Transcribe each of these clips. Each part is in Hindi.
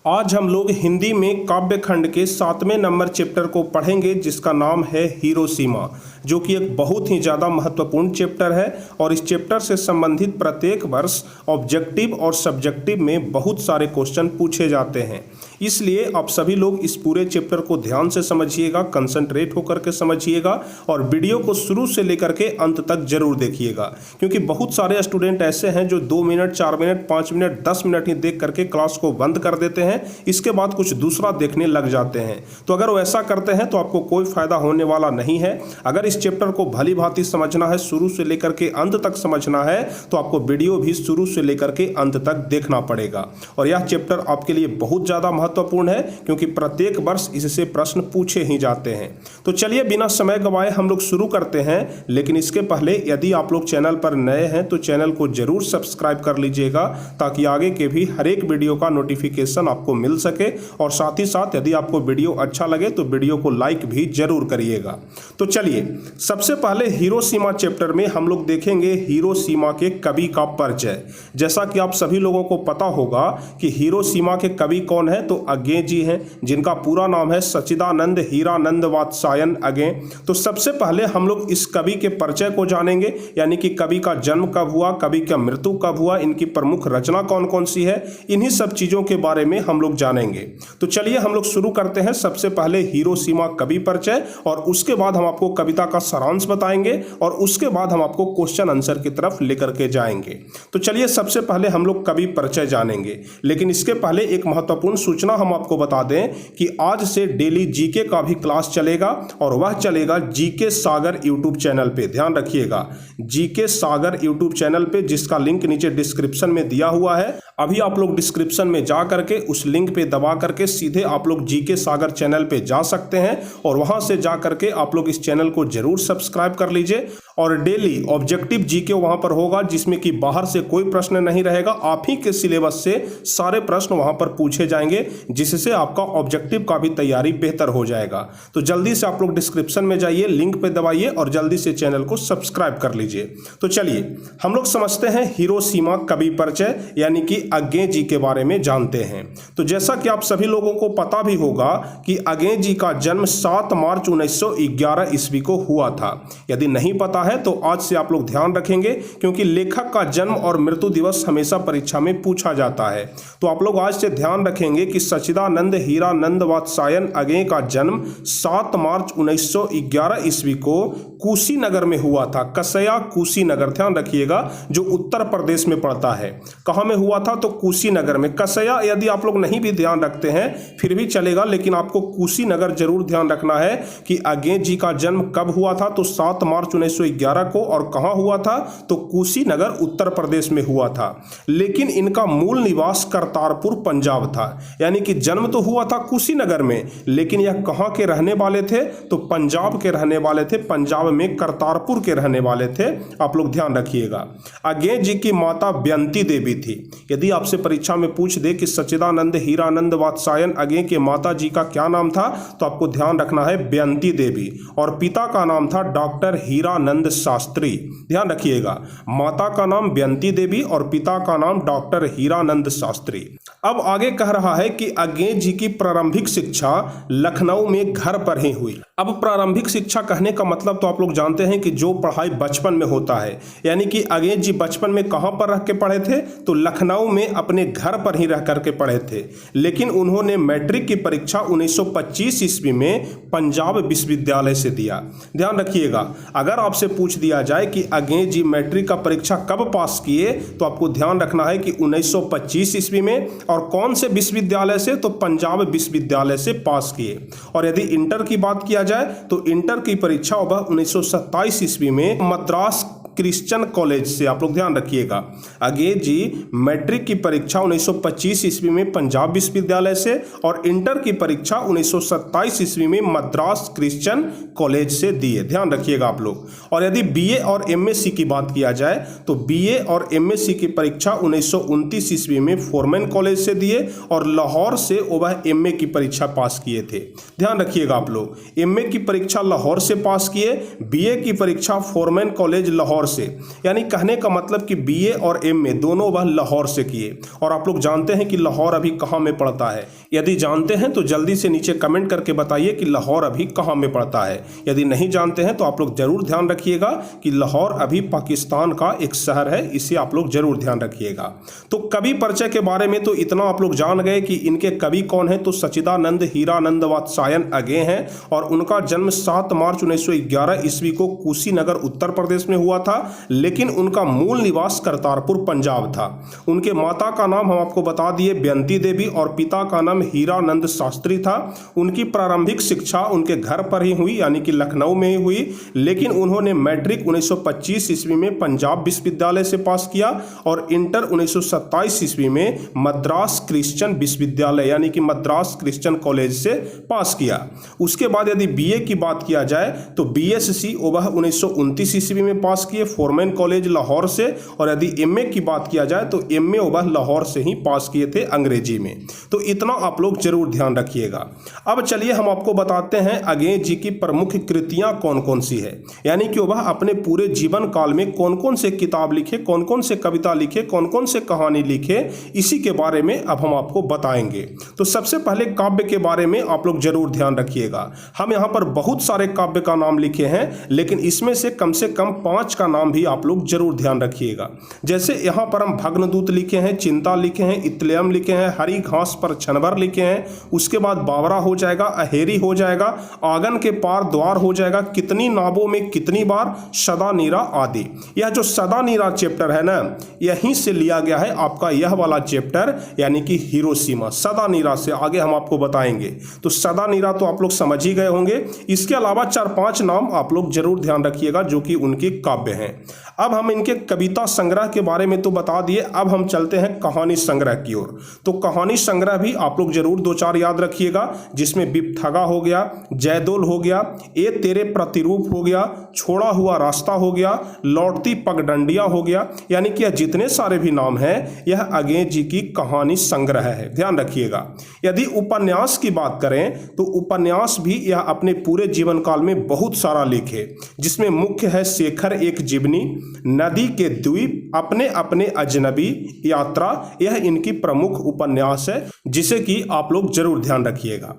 आज हम लोग हिंदी में काव्य खंड के 7वें नंबर चैप्टर को पढ़ेंगे, जिसका नाम है हिरोशिमा, जो कि एक बहुत ही ज़्यादा महत्वपूर्ण चैप्टर है। और इस चैप्टर से संबंधित प्रत्येक वर्ष ऑब्जेक्टिव और सब्जेक्टिव में बहुत सारे क्वेश्चन पूछे जाते हैं। इसलिए आप सभी लोग इस पूरे चैप्टर को ध्यान से समझिएगा, कंसंट्रेट होकर के समझिएगा और वीडियो को शुरू से लेकर के अंत तक जरूर देखिएगा, क्योंकि बहुत सारे स्टूडेंट ऐसे हैं जो 2 मिनट, 4 मिनट, 5 मिनट, 10 मिनट ही देख करके क्लास को बंद कर देते हैं, इसके बाद कुछ दूसरा देखने लग जाते हैं। तो अगर वो ऐसा करते हैं तो आपको कोई फायदा होने वाला नहीं है। अगर इस चैप्टर को भली भांति समझना है, शुरू से लेकर के अंत तक समझना है, तो आपको वीडियो भी शुरू से लेकर के अंत तक देखना पड़ेगा। और यह चैप्टर आपके लिए बहुत ज़्यादा महत्वपूर्ण है, क्योंकि प्रत्येक वर्ष इससे प्रश्न पूछे ही जाते हैं। तो चलिए बिना समय गंवाए हम लोग शुरू करते हैं। लेकिन इसके पहले यदि आप लोग चैनल पर नए हैं तो चैनल को जरूर सब्सक्राइब कर लीजिएगा, ताकि आगे के भी हर एक वीडियो का नोटिफिकेशन आपको मिल सके। और साथ ही साथ यदि आपको वीडियो अच्छा लगे तो वीडियो को लाइक भी जरूर करिएगा। तो चलिए सबसे पहले हिरोशिमा चैप्टर में हम लोग देखेंगे हिरोशिमा के कवि का परिचय। जैसा कि आप सभी लोगों को पता होगा कि हिरोशिमा के कवि कौन है, तो अज्ञे जी हैं, जिनका पूरा नाम है सच्चिदानंद हीरानंद वात्सायन अज्ञे। तो सबसे पहले हम लोग इस कवि के परिचय को जानेंगे, यानी कि कवि का जन्म कब हुआ, कवि का मृत्यु कब हुआ, इनकी प्रमुख रचना कौन कौन सी है, इन्हीं सब चीजों के बारे में हम लोग जानेंगे। तो चलिए हम लोग शुरू करते हैं। सबसे पहले हिरोशिमा कवि परिचय, और उसके बाद हम आपको कविता का सारांश बताएंगे, और उसके बाद हम आपको क्वेश्चन आंसर की तरफ लेकर के जाएंगे। तो चलिए सबसे पहले हम लोग कवि परिचय जानेंगे। लेकिन इसके पहले एक महत्वपूर्ण सूचना हम आपको बता दें कि आज से डेली जीके का भी क्लास चलेगा, और वह चलेगा जीके सागर यूट्यूब चैनल पे। ध्यान रखिएगा, जीके सागर यूट्यूब चैनल पे, जिसका लिंक नीचे डिस्क्रिप्शन में दिया हुआ है। अभी आप लोग डिस्क्रिप्शन में जा करके उस लिंक पे दबा करके सीधे आप लोग जीके सागर चैनल पे जा सकते हैं, और वहां से जा करके आप लोग इस चैनल को जरूर सब्सक्राइब कर लीजिए। और डेली ऑब्जेक्टिव जीके वहां पर होगा, जिसमें कि बाहर से कोई प्रश्न नहीं रहेगा, आप ही के सिलेबस से सारे प्रश्न वहां पर पूछे जाएंगे, जिससे आपका ऑब्जेक्टिव का भी तैयारी बेहतर हो जाएगा। तो जल्दी से आप लोग डिस्क्रिप्शन में जाइए, लिंक पे दबाइए और जल्दी से चैनल को सब्सक्राइब कर लीजिए। तो चलिए हम लोग समझते हैं हिरोशिमा कवि परिचय, यानी कि अज्ञे जी के बारे में जानते हैं। तो जैसा कि आप सभी लोगों को पता भी होगा कि अज्ञे जी का जन्म 7 मार्च 1911 ईस्वी को हुआ था। यदि नहीं पता है तो आज से आप लोग ध्यान रखेंगे, क्योंकि लेखक का जन्म और मृत्यु दिवस हमेशा परीक्षा में पूछा जाता है। तो आप लोग आज से ध्यान रखेंगे कि सच्चिदानंद हीरानंद वात्सायन अज्ञे का जन्म 7 मार्च 1911 ईस्वी को कुशीनगर में हुआ था। कसया कुशीनगर, ध्यान रखिएगा, जो उत्तर प्रदेश में पड़ता है। कहाँ में हुआ था, तो कुशीनगर में। कसया यदि आप लोग नहीं भी ध्यान रखते हैं फिर भी चलेगा, लेकिन आपको कुशीनगर जरूर ध्यान रखना है कि अज्ञे जी का जन्म कब हुआ था, तो 7 मार्च 1911 को। और कहाँ हुआ था, तो कुशीनगर उत्तर प्रदेश में हुआ था। लेकिन इनका मूल निवास करतारपुर पंजाब था, यानी कि जन्म तो हुआ था कुशीनगर में, लेकिन यह कहाँ के रहने वाले थे, तो पंजाब के रहने वाले थे। पंजाब में करतारपुर के रहने वाले थे, आप लोग ध्यान रखिएगा। अज्ञे जी की माता बेंती देवी थी। यदि आपसे परीक्षा में पूछ दे कि सच्चिदानंद हीरानंद वात्सायन अज्ञे के माता जी का क्या नाम था, तो आपको ध्यान रखना है बेंती देवी। और पिता का नाम था डॉक्टर हीरानंद शास्त्री। ध्यान रखिएगा, माता का नाम बेंती देवी और पिता का नाम डॉक्टर हीरानंद शास्त्री। अब आगे कह रहा है कि अज्ञे जी की प्रारंभिक शिक्षा लखनऊ में घर पर ही हुई। अब प्रारंभिक शिक्षा कहने का मतलब तो आप लोग जानते हैं कि जो पढ़ाई बचपन में होता है, यानी कि अज्ञे जी बचपन में कहाँ पर रह के पढ़े थे, तो लखनऊ में अपने घर पर ही रह करके पढ़े थे। लेकिन उन्होंने मैट्रिक की परीक्षा 1925 ईस्वी में पंजाब विश्वविद्यालय से दिया। ध्यान रखिएगा, अगर आपसे पूछ दिया जाए कि अज्ञे जी मैट्रिक का परीक्षा कब पास किए, तो आपको ध्यान रखना है कि 1925 ईस्वी में। और कौन से विश्वविद्यालय से, तो पंजाब विश्वविद्यालय से पास किए। और यदि इंटर की बात किया जाए तो इंटर की परीक्षा वह 1927 ईस्वी में मद्रास क्रिश्चियन कॉलेज से। आप लोग ध्यान रखिएगा, अज्ञे जी मैट्रिक की परीक्षा 1925 ईस्वी में पंजाब विश्वविद्यालय से, और इंटर की परीक्षा 1927 ईस्वी में मद्रास क्रिश्चियन कॉलेज से दिए। ध्यान रखिएगा आप लोग। और यदि बीए और एमएससी की बात किया जाए तो बीए और एमएससी की परीक्षा 1929 ईस्वी में फोरमैन कॉलेज से दिए, और लाहौर से वह एमए की परीक्षा पास किए थे। ध्यान रखिएगा आप लोग, एमए की परीक्षा लाहौर से पास किए, बीए की परीक्षा फोरमैन कॉलेज लाहौर लाहौर से, यानी कहने का मतलब कि बीए और एमए दोनों वह लाहौर से किए। और आप लोग जानते हैं कि लाहौर अभी कहाँ में पड़ता है? यदि जानते हैं तो जल्दी से नीचे कमेंट करके बताइए कि लाहौर अभी कहाँ में पड़ता है। यदि नहीं जानते हैं तो आप लोग जरूर ध्यान रखिएगा कि लाहौर अभी पाकिस्तान का एक शहर है, इसे आप लोग जरूर ध्यान रखिएगा। तो कवि परिचय के बारे में तो इतना आप लोग जान गए कि इनके कवि कौन है, तो सच्चिदानंद हीरानंद वात्स्यायन अगे हैं और उनका जन्म 7 मार्च 1911 ईस्वी को कुशीनगर उत्तर प्रदेश में हुआ था, लेकिन उनका मूल निवास करतारपुर पंजाब था। उनके माता का नाम हम आपको बता दिए बेअंती देवी और पिता का नाम हीरानंद शास्त्री था। उनकी प्रारंभिक शिक्षा उनके घर पर ही हुई, यानी कि लखनऊ में ही हुई, लेकिन उन्होंने मैट्रिक 1925 ईस्वी में पंजाब विश्वविद्यालय से पास किया और इंटर 1927 ईस्वी में मद्रास क्रिश्चियन विश्वविद्यालय यानी कि मद्रास क्रिश्चियन कॉलेज से पास किया। उसके बाद यदि बीए की बात किया जाए तो बीएससी वह 1929 ईस्वी में पास किए फोरमैन कॉलेज लाहौर से, और यदि एमए की बात किया जाए तो एमए वह लाहौर से ही पास किए थे अंग्रेजी में। तो इतना आप लोग जरूर ध्यान रखिएगा। अब चलिए हम आपको बताते हैं अगेन जी की प्रमुख कृतियां कौन कौन सी है, यानी कि वह अपने पूरे जीवन काल में कौन कौन से किताब लिखे, कौन कौन से कविता लिखे, कौन कौन से कहानी लिखे, इसी के बारे में अब हम आपको बताएंगे। तो सबसे पहले काव्य के बारे में आप लोग जरूर ध्यान रखिएगा। हम यहाँ पर बहुत सारे काव्य का नाम लिखे हैं, लेकिन इसमें से कम 5 का नाम भी आप लोग जरूर ध्यान रखिएगा। जैसे यहाँ पर हम भग्नदूत लिखे हैं, चिंता लिखे हैं, इत्लेयम लिखे हैं, हरी घास पर छनबर लिखे हैं, उसके बाद बावरा हो जाएगा, अहेरी हो जाएगा, आंगन के पार द्वार हो जाएगा, कितनी नावों में कितनी बार, सदा नीरा आदि। यह जो सदा नीरा चैप्टर है ना, यहीं से लिया गया है आपका यह वाला चैप्टर, यानी कि हिरोशिमा। सदा नीरा से आगे हम आपको बताएंगे। तो सदा नीरा तो आप लोग समझ ही गए होंगे। इसके अलावा 4-5 नाम आप लोग जरूर ध्यान रखिएगा जो कि उनके काव्य हैं। अब हम इनके कविता संग्रह के बारे में तो बता दिए, अब हम चलते हैं कहानी संग्रह की ओर। तो कहानी संग्रह भी आप लोग जरूर 2-4 याद रखिएगा, जिसमें बिपठगा हो गया, जयदोल हो गया, ए तेरे प्रतिरूप हो गया, छोड़ा हुआ रास्ता हो गया, लौटती पगडंडियां हो गया, यानी कि जितने सारे भी नाम हैं यह अगे जी की कहानी संग्रह है, ध्यान रखिएगा। यदि उपन्यास की बात करें तो उपन्यास भी यह अपने पूरे जीवन काल में बहुत सारा लिखे, जिसमें मुख्य है शेखर एक जीवनी, नदी के द्वीप, अपने अपने अजनबी, यात्रा, यह इनकी प्रमुख उपन्यास है, जिसे कि आप लोग जरूर ध्यान रखिएगा।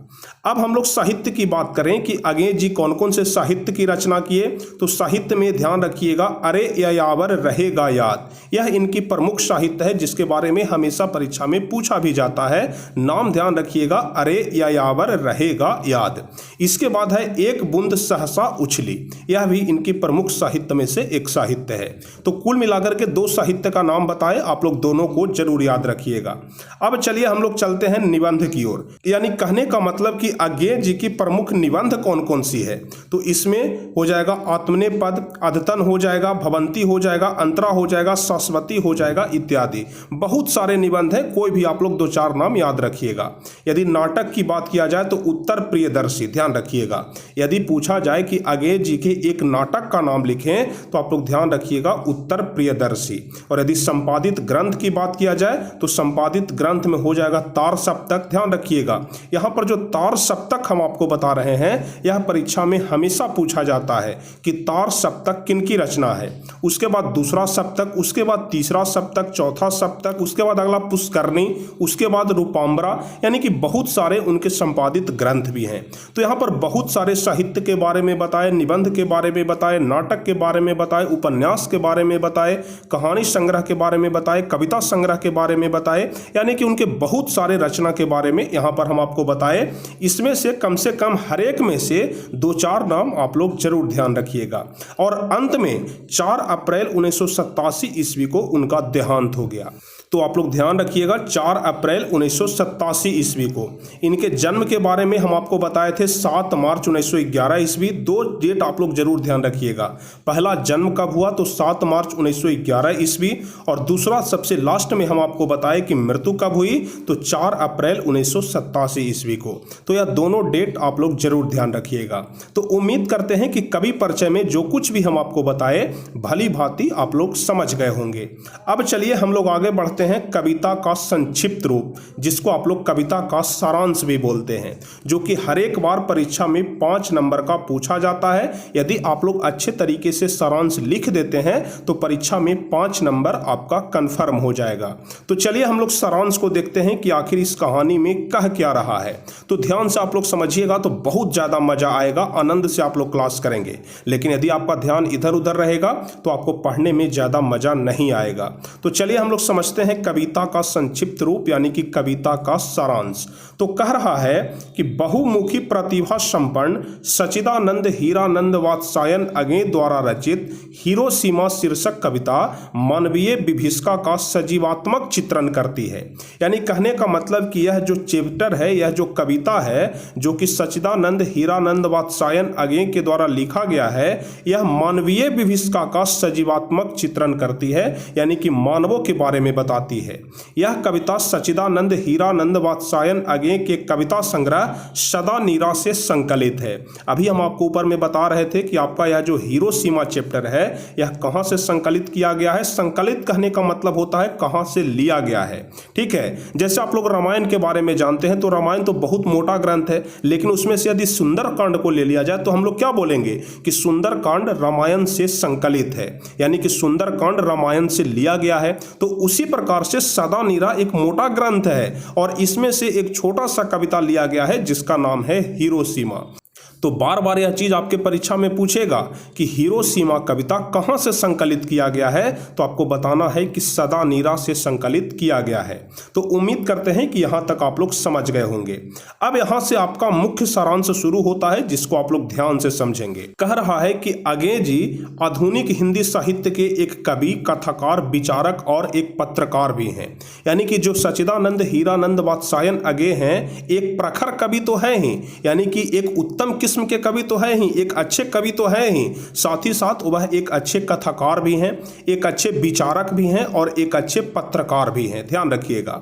अब हम लोग साहित्य की बात करें कि अगे जी कौन कौन से साहित्य की रचना किए, तो साहित्य में ध्यान रखिएगा अरे यायावर रहेगा याद, यह इनकी प्रमुख साहित्य है, जिसके बारे में हमेशा परीक्षा में पूछा भी जाता है। नाम ध्यान रखिएगा अरे यायावर रहेगा याद। इसके बाद है एक बूंद सहसा उछली, यह भी इनकी प्रमुख साहित्य में से एक साहित्य है। तो कुल मिलाकर के 2 साहित्य का नाम बताए, आप लोग दोनों को जरूर याद रखिएगा। अब चलिए हम लोग चलते हैं निबंध की ओर, यानी कहने का मतलब कि अज्ञेय जी की प्रमुख निबंध कौन कौन सी है। तो इसमें हो जाएगा आत्मनेपद, अद्यतन हो जाएगा, भवंती हो जाएगा, अंतरा हो जाएगा, शाश्वती हो जाएगा इत्यादि। बहुत सारे निबंध हैं, कोई भी आप लोग 2-4 नाम याद रखिएगा। यदि नाटक की बात किया जाए तो उत्तर प्रियदर्शी, ध्यान रखिएगा। यदि पूछा जाए कि अज्ञेय जी के एक नाटक का नाम लिखें तो आप लोग ध्यान रखिएगा उत्तर प्रियदर्शी। और यदि संपादित ग्रंथ की बात किया जाए तो संपादित ग्रंथ में हो जाएगा तार सप्तक, ध्यान रखिएगा। यहाँ पर जो तार सप्तक हम आपको बता रहे हैं, यह परीक्षा में हमेशा पूछा जाता है कि तार सप्तक किनकी रचना है। उसके बाद दूसरा सप्तक, उसके बाद तीसरा सप्तक, चौथा सप्तक, उसके बाद अगला पुष्करणी, उसके बाद रूपाम्बरा, यानी कि बहुत सारे उनके संपादित ग्रंथ भी हैं। तो यहाँ पर बहुत सारे साहित्य के बारे में बताए, निबंध के बारे में बताए, नाटक के बारे में बताए, उपन्यास के बारे में बताए, कहानी संग्रह के बारे में बताए, कविता संग्रह के बारे में बताए, यानी कि उनके बहुत सारे रचना के बारे में यहाँ पर हम आपको बताए। इसमें से कम हर एक में से 2-4 नाम आप लोग जरूर ध्यान रखिएगा। और अंत में 4 अप्रैल 1987 ईस्वी को उनका देहांत हो गया। तो आप लोग ध्यान रखिएगा 4 अप्रैल 1987 ईस्वी को। इनके जन्म के बारे में हम आपको बताए थे 7 मार्च 1911 ईस्वी। 2 डेट आप लोग जरूर ध्यान रखिएगा। पहला जन्म कब हुआ तो 7 मार्च 1911 ईस्वी, और दूसरा सबसे लास्ट में हम आपको बताए कि मृत्यु कब हुई तो 4 अप्रैल 1987 ईस्वी को। तो यह दोनों डेट आप लोग जरूर ध्यान रखिएगा। तो उम्मीद करते हैं कि कवि परिचय में जो कुछ भी हम आपको बताए भली भांति आप लोग समझ गए होंगे। अब चलिए हम लोग आगे बढ़ते पढ़ते हैं कविता का संक्षिप्त रूप, जिसको आप लोग कविता का सारांश भी बोलते हैं, जो कि हर एक बार परीक्षा में 5 नंबर का पूछा जाता है। यदि आप लोग अच्छे तरीके से सारांश लिख देते हैं तो परीक्षा में 5 नंबर आपका कंफर्म हो जाएगा। तो चलिए हम लोग सारांश को देखते हैं कि आखिर इस कहानी में कह क्या रहा है। तो ध्यान से आप लोग समझिएगा तो बहुत ज़्यादा मजा आएगा, आनंद से आप लोग क्लास करेंगे। लेकिन यदि आपका ध्यान इधर उधर रहेगा तो आपको पढ़ने में ज़्यादा मजा नहीं आएगा। तो चलिए हम लोग समझते हैं कविता का संक्षिप्त रूप यानी कि कविता का सारांश। तो कह रहा है कि बहुमुखी प्रतिभा संपन्न सच्चिदानंद हीरानंद वात्सायन अगे द्वारा रचित हिरोशिमा शीर्षक कविता मानवीय विभीषिका का सजीवात्मक चित्रण करती है। यानी कहने का मतलब कि यह जो चैप्टर है, यह जो कविता है, जो कि सच्चिदानंद हीरानंद वात्सायन अगे के द्वारा लिखा गया है, यह मानवीय विभीषिका का सजीवात्मक चित्रण करती है, यानी कि मानवों के बारे में बताती है। यह कविता सच्चिदानंद हीरानंद वात्सायन अगे के कविता संग्रह सदा नीरा से संकलित है। अभी हम आपको ऊपर में बता रहे थे कि आपका यह जो हिरोशिमा चैप्टर है यह कहां से संकलित किया गया है। संकलित कहने का मतलब होता है कहां से लिया गया है। ठीक है, जैसे आप लोग रामायण के बारे में जानते हैं तो रामायण तो बहुत मोटा ग्रंथ है, लेकिन उसमें से यदि सुंदरकांड को ले लिया जाए तो हम लोग क्या बोलेंगे कि सुंदरकांड रामायण से संकलित है, यानी कि सुंदरकांड रामायण से लिया गया है। तो उसी प्रकार से सदा नीरा एक मोटा ग्रंथ है और इसमें से एक छोटा सा कविता लिया गया है जिसका नाम है हिरोशिमा। तो बार बार यह चीज आपके परीक्षा में पूछेगा कि हिरोशिमा कविता कहां से संकलित किया गया है, तो आपको बताना है कि सदा नीरा से संकलित किया गया है। तो उम्मीद करते हैं कि यहां तक आप लोग समझ गए होंगे। अब यहां से आपका मुख्य सारांश शुरू होता है जिसको आप लोग ध्यान से समझेंगे। कह रहा है कि अगे जी आधुनिक हिंदी साहित्य के एक कवि, कथाकार, विचारक और एक पत्रकार भी हैं। यानी कि जो सच्चिदानंद हीरानंद वात्सायन अगे हैं एक प्रखर कवि तो है ही, यानी कि एक उत्तम किस्म के कवि तो है ही, एक अच्छे कवि तो है ही, साथ ही साथ वह एक अच्छे कथाकार भी हैं, एक अच्छे विचारक भी हैं और एक अच्छे पत्रकार भी हैं। ध्यान रखिएगा।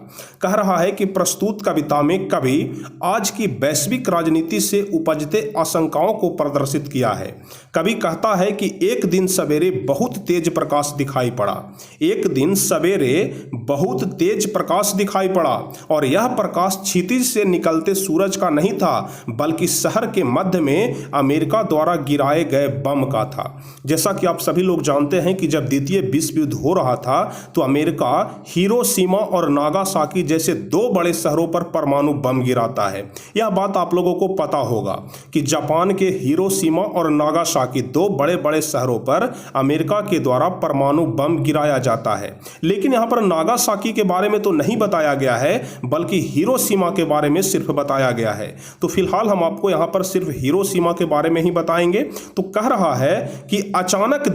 कह रहा है कि प्रस्तुत कविता में कवि आज की वैश्विक राजनीति से उपजते आशंकाओं को प्रदर्शित किया है। कवि कहता है कि एक दिन सवेरे बहुत तेज प्रकाश दिखाई पड़ा, एक दिन सवेरे बहुत तेज प्रकाश दिखाई पड़ा और यह प्रकाश क्षितिज से निकलते सूरज का नहीं था बल्कि शहर के मध्य में अमेरिका द्वारा गिराए गए बम का था। जैसा कि आप सभी लोग जानते हैं कि जब द्वितीय विश्व युद्ध हो रहा था तो अमेरिका हिरोशिमा और नागासाकी जैसे 2 बड़े शहरों पर परमाणु बम गिराता है। यह बात आप लोगों को पता होगा कि जापान के हिरोशिमा और नागासाकी 2 बड़े बड़े शहरों पर अमेरिका के द्वारा परमाणु बम गिराया जाता है। लेकिन यहाँ पर नागासाकी के बारे में तो नहीं बताया गया है बल्कि हिरोशिमा के बारे में सिर्फ बताया गया है। तो फिलहाल हम आपको यहाँ पर सिर्फ हिरोशिमा के बारे में ही बताएंगे। तो कह रहा है कि अचानक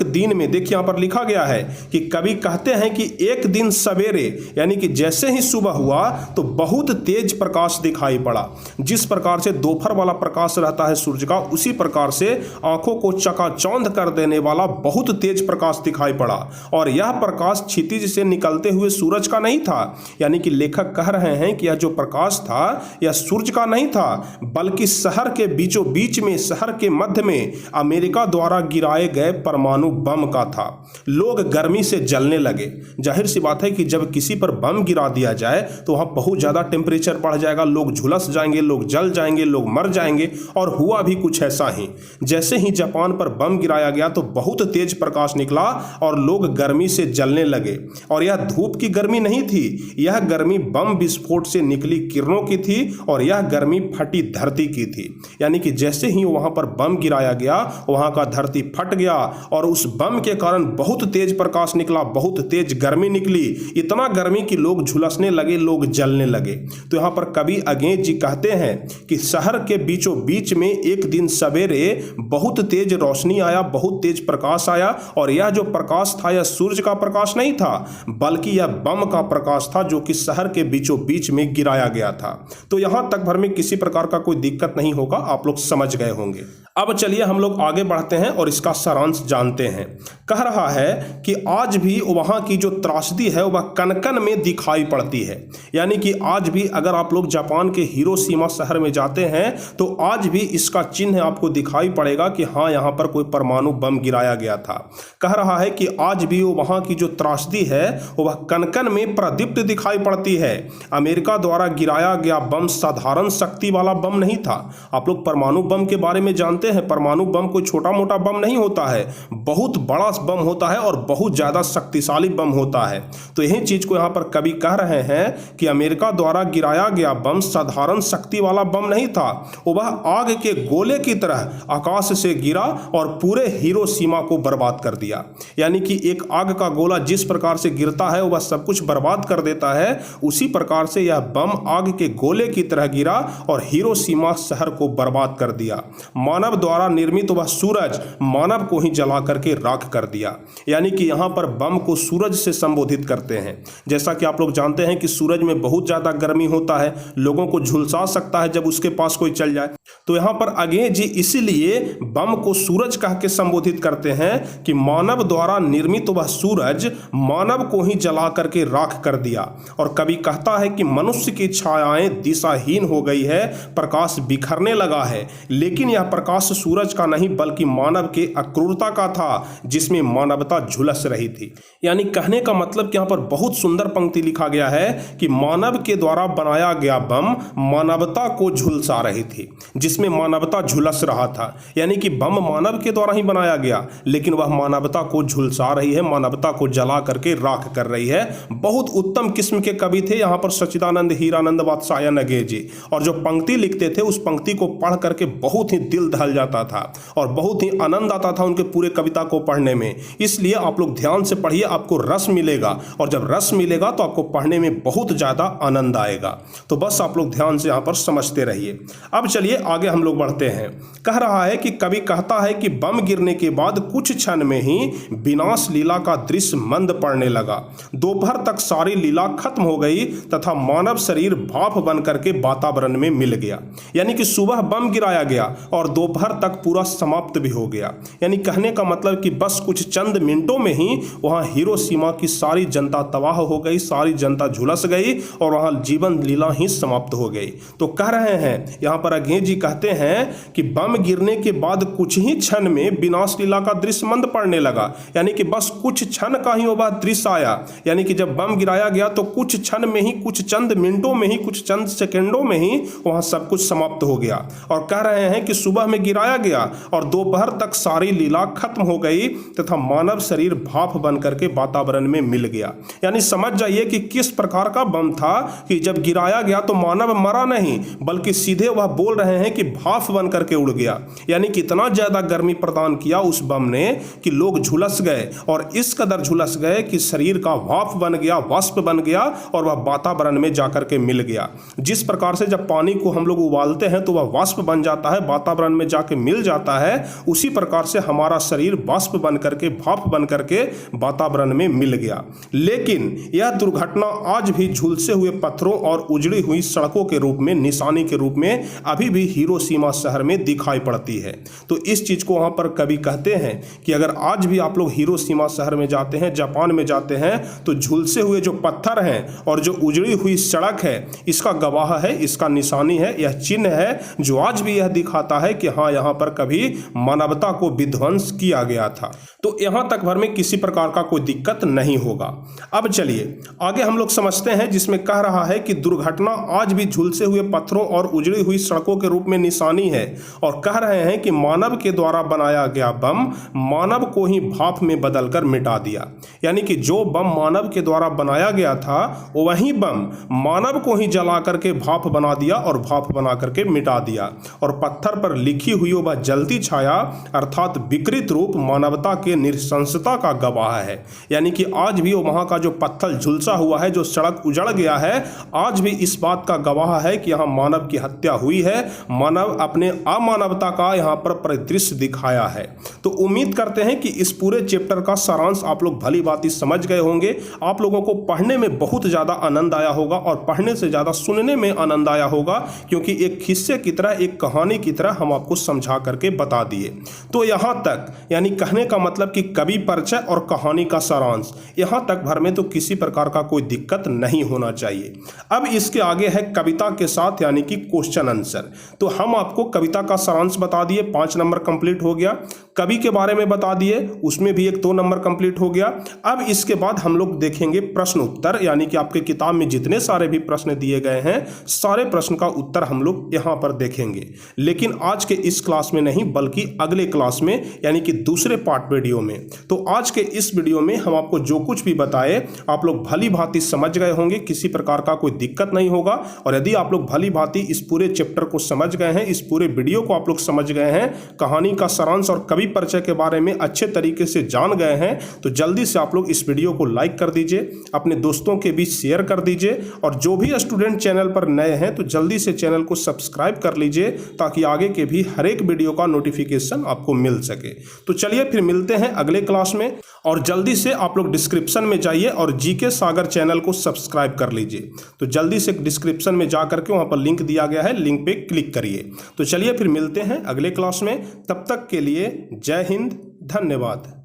दिन में देखिए यहां पर लिखा गया है कि कवि कहते हैं कि एक दिन सवेरे, यानी कि जैसे ही सुबह हुआ तो बहुत तेज प्रकाश दिखाई पड़ा। जिस प्रकार से दोपहर वाला प्रकाश रहता है सूर्य का, उसी प्रकार से आंखों को चकाचौंध कर देने वाला बहुत तेज प्रकाश दिखाई पड़ा और यह प्रकाश क्षितिज से निकलते हुए सूरज का नहीं था। यानी कि लेखक कह रहे हैं कि यह जो प्रकाश था यह सूर्य का नहीं था बल्कि शहर के बीचों बीच में, शहर के मध्य में अमेरिका द्वारा गिराए गए परमाणु बम का था। लोग गर्मी से जलने लगे। जाहिर सी बात है कि जब किसी पर बम गिरा दिया जाए तो वहां बहुत ज्यादा टेम्परेचर बढ़ जाएगा, लोग झुलस जाएंगे, लोग जल जाएंगे, लोग मर जाएंगे। और हुआ भी कुछ ऐसा ही। जैसे ही जापान पर बम गिराया गया तो बहुत तेज प्रकाश निकला और लोग गर्मी से जलने लगे। और यह धूप की गर्मी नहीं थी, यह गर्मी बम विस्फोट से निकली किरणों की थी और यह गर्मी फटी धरती की थी। यानी कि जैसे ही वहां पर बम गिराया गया वहां का धरती फट गया और उस बम के कारण बहुत तेज प्रकाश निकला, बहुत तेज गर्मी निकली, इतना गर्मी कि लोग झुलसने लगे, लोग जलने लगे। तो यहां पर कवि अगेंज जी कहते हैं कि शहर के बीचों बीच में एक दिन सवेरे बहुत तेज रोशनी आया, बहुत तेज प्रकाश आया और यह जो प्रकाश था यह सूर्य का प्रकाश नहीं था बल्कि यह बम का प्रकाश था जो कि शहर के बीचों बीच में गिराया गया था। तो यहां तक भर में किसी प्रकार का कोई दिक्कत नहीं होगा, आप लोग समझ गए होंगे। अब चलिए हम लोग आगे बढ़ते हैं और इसका सारांश जानते हैं। कह रहा है कि आज भी वहाँ की जो त्रासदी है वह कन-कन में दिखाई पड़ती है। यानी कि आज भी अगर आप लोग जापान के हिरोशिमा शहर में जाते हैं तो आज भी इसका चिन्ह आपको दिखाई पड़ेगा कि हाँ, यहाँ पर कोई परमाणु बम गिराया गया था। कह रहा है कि आज भी वहाँ की जो त्रासदी है वह कन-कन में प्रदीप्त दिखाई पड़ती है। अमेरिका द्वारा गिराया गया बम साधारण शक्ति वाला बम नहीं था। आप लोग परमाणु बम के बारे में जानते हैं, परमाणु बम कोई छोटा मोटा बम नहीं होता है, बहुत बड़ा बम होता है और बहुत ज्यादा शक्तिशाली बम होता है। तो यही चीज को यहाँ पर कवि कह रहे हैं कि अमेरिका द्वारा गिराया गया बम साधारण शक्ति वाला बम नहीं था, वह आग के गोले की तरह आकाश से गिरा और पूरे हिरोशिमा को बर्बाद कर दिया। यानी कि एक आग का गोला जिस प्रकार से गिरता है वह सब कुछ बर्बाद कर देता है, उसी प्रकार से यह बम आग के गोले की तरह गिरा और हिरोशिमा शहर को बर्बाद कर दिया। मानव द्वारा निर्मित वह सूरज मानव को ही जला करके राख कर दिया। यानी कि यहाँ पर बम को सूरज से संबोधित करते हैं। जैसा कि आप लोग जानते हैं कि सूरज में बहुत ज़्यादा गर्मी होता है, लोगों को झुलसा सकता है जब उसके पास कोई चल जाए। तो यहाँ पर अगेन जी इसीलिए बम को सूरज कह के संबोधित करते हैं कि मानव द्वारा निर्मित वह सूरज मानव को ही जला करके राख कर दिया। और कवि कहता है कि मनुष्य की छायाएं दिशाहीन हो गई है, प्रकाश बिखरने लगा है, लेकिन यह प्रकाश सूरज का नहीं बल्कि मानव के अक्रूरता का था जिसमें मानवता झुलस रही थी। यानी कहने का मतलब कि यहाँ पर बहुत सुंदर पंक्ति लिखा गया है कि मानव के द्वारा बनाया गया बम मानवता को झुलसा रही थी, जिसमें मानवता झुलस रहा था। यानी कि बम मानव के द्वारा ही बनाया गया लेकिन वह मानवता को झुलसा रही है, मानवता को जला करके राख कर रही है। बहुत उत्तम किस्म के कवि थे यहाँ पर सच्चिदानंद हीरानंद वात्स्यायन नगे जी, और जो पंक्ति लिखते थे उस पंक्ति को पढ़ करके बहुत ही दिल दहल जाता था और बहुत ही आनंद आता था उनके पूरे कविता को पढ़ने में। इसलिए आप लोग ध्यान से पढ़िए, आपको रस मिलेगा, और जब रस मिलेगा तो आपको पढ़ने में बहुत ज़्यादा आनंद आएगा। तो बस आप लोग ध्यान से यहाँ पर समझते रहिए। अब चलिए आगे हम लोग बढ़ते हैं। कह रहा है कि कवि कहता है कि बम गिरने के बाद कुछ क्षण में ही विनाश लीला का दृश्य मंद पड़ने लगा। दोपहर तक सारी लीला खत्म हो गई तथा मानव शरीर भाप बन करके वातावरण में मिल गया। यानी कि सुबह बम गिराया गया और दोपहर तक पूरा समाप्त भी हो गया। यानी कहने का मतलब कि बस कुछ चंद मिनटों में ही वहां हिरोशिमा की सारी जनता तबाह हो गई, सारी जनता झुलस गई और वहां जीवन लीला ही समाप्त हो गई। तो कह रहे हैं यहाँ पर अगेन जी कहते हैं कि बम गिरने के बाद कुछ ही क्षण में विनाश लीला का दृश्य मंद पड़ने लगा। यानी कि बस कुछ क्षण का ही वह दृश्य आया। यानी कि जब बम गिराया गया तो कुछ क्षण में ही, कुछ चंद मिनटों में ही, कुछ चंद सेकंडों में ही वहां सब कुछ समाप्त हो गया। और कह रहे हैं कि सुबह में गिराया गया और दोपहर तक सारी लीला खत्म हो गई तथा मानव शरीर भाप बन करके वातावरण में मिल गया। यानी समझ जाइए कि किस प्रकार का बम था कि जब गिराया गया तो मानव मरा नहीं बल्कि सीधे वह बोल रहे हैं कि भाप बन करके उड़ गया। यानी कि इतना ज्यादा गर्मी प्रदान किया उस बम ने कि लोग झुलस गए, और इस कदर झुलस गए कि शरीर का भाप बन गया, वाष्प बन गया और वह वातावरण में जाकर के मिल गया। जिस प्रकार से जब पानी को हम लोग उबालते हैं तो वह वाष्प बन जाता है, वातावरण में जाके मिल जाता है, उसी प्रकार से हमारा शरीर वाष्प बन करके, भाप बन करके वातावरण में मिल गया। लेकिन यह दुर्घटना आज भी झुलसे हुए पत्थरों और उजड़ी हुई सड़कों के रूप में, निशानी के रूप में अभी भी हिरोशिमा शहर में दिखाई पड़ती है। तो इस चीज को वहां पर कवि कहते हैं कि अगर आज भी आप लोग हिरोशिमा शहर में जाते हैं, जापान में जाते हैं, तो झुलसे हुए जो पत्थर हैं और जो उजड़ी हुई सड़क है, इसका गवाह है, इसका निशानी है, यह चिन्ह है जो आज भी यह दिखाता है कि हाँ, यहाँ पर कभी मानवता को विध्वंस किया गया था। तो यहाँ तक भर में किसी प्रकार का कोई दिक्कत नहीं होगा। अब चलिए आगे हम लोग समझते हैं, जिसमें कह रहा है कि दुर्घटना आज भी झुलसे हुए पत्थरों और उजड़ी हुई सड़कों के रूप में निशानी है, और कह रहे हैं कि मानव के द्वारा बनाया गया बम मानव को ही भाप में बदलकर मिटा दिया। यानी कि जो बम मानव के द्वारा बनाया गया था वही बम मानव को ही जला करके भाप बना दिया और भाप बना करके मिटा दिया। और पत्थर पर लिखी हुई वह जलती छाया अर्थात विकृत रूप मानवता के निरंसता का गवाह है। यानी कि आज भी वहां का जो पत्थर झुलसा हुआ है, जो सड़क उजड़ गया है, आज भी इस बात का गवाह है कि यहाँ मानव की हत्या हुई है, मानव अपने अमानवता का यहाँ पर परिदृश्य दिखाया है। तो उम्मीद करते हैं कि इस पूरे चैप्टर का सारांश आप लोग भली भांति समझ गए होंगे। आप लोगों को पढ़ने में बहुत ज़्यादा आनंद आया होगा और पढ़ने से ज़्यादा सुनने में आनंद आया होगा, क्योंकि एक हिस्से की तरह, एक कहानी की तरह हम आपको समझा करके बता दिए। तो यहाँ तक यानी कहने का मतलब कि कवि परिचय और कहानी का सारांश, यहाँ तक भर में तो किसी प्रकार का कोई दिक्कत नहीं होना चाहिए। अब इसके आगे है कविता के साथ यानी कि क्वेश्चन आंसर। तो हम आपको कविता का सारांश बता दिए, 5 नंबर कंप्लीट हो गया। कवि के बारे में बता दिए, उसमें भी 1-2 नंबर कंप्लीट हो गया। अब इसके बाद हम लोग देखेंगे प्रश्न उत्तर, यानी कि आपके किताब में जितने सारे भी प्रश्न दिए गए हैं सारे प्रश्न का उत्तर हम लोग यहाँ पर देखेंगे। लेकिन आज के इस क्लास में नहीं, बल्कि अगले क्लास में, यानी कि दूसरे पार्ट वीडियो में। तो आज के इस वीडियो में हम आपको जो कुछ भी बताए आप लोग भली भांति समझ गए होंगे, किसी प्रकार का कोई दिक्कत नहीं होगा। और यदि आप लोग भली भांति इस पूरे चैप्टर को समझ गए हैं, इस पूरे वीडियो को आप लोग समझ गए हैं, कहानी का सारांश और कवि परिचय के बारे में अच्छे तरीके से जान गए हैं, तो जल्दी से आप लोग इस वीडियो को लाइक कर दीजिए, अपने दोस्तों के बीच शेयर कर दीजिए। और जो भी स्टूडेंट चैनल पर नए हैं तो जल्दी से चैनल को सब्सक्राइब कर लीजिए, ताकि आगे के भी हर एक वीडियो का नोटिफिकेशन आपको मिल सके। तो चलिए फिर मिलते हैं अगले क्लास में। और जल्दी से आप लोग डिस्क्रिप्शन में जाइए और जीके सागर चैनल को सब्सक्राइब कर लीजिए। तो जल्दी से डिस्क्रिप्शन में जा करके वहां पर लिंक दिया गया है, लिंक पे क्लिक करिए। तो चलिए फिर मिलते हैं अगले क्लास में। तब तक के लिए जय हिंद, धन्यवाद।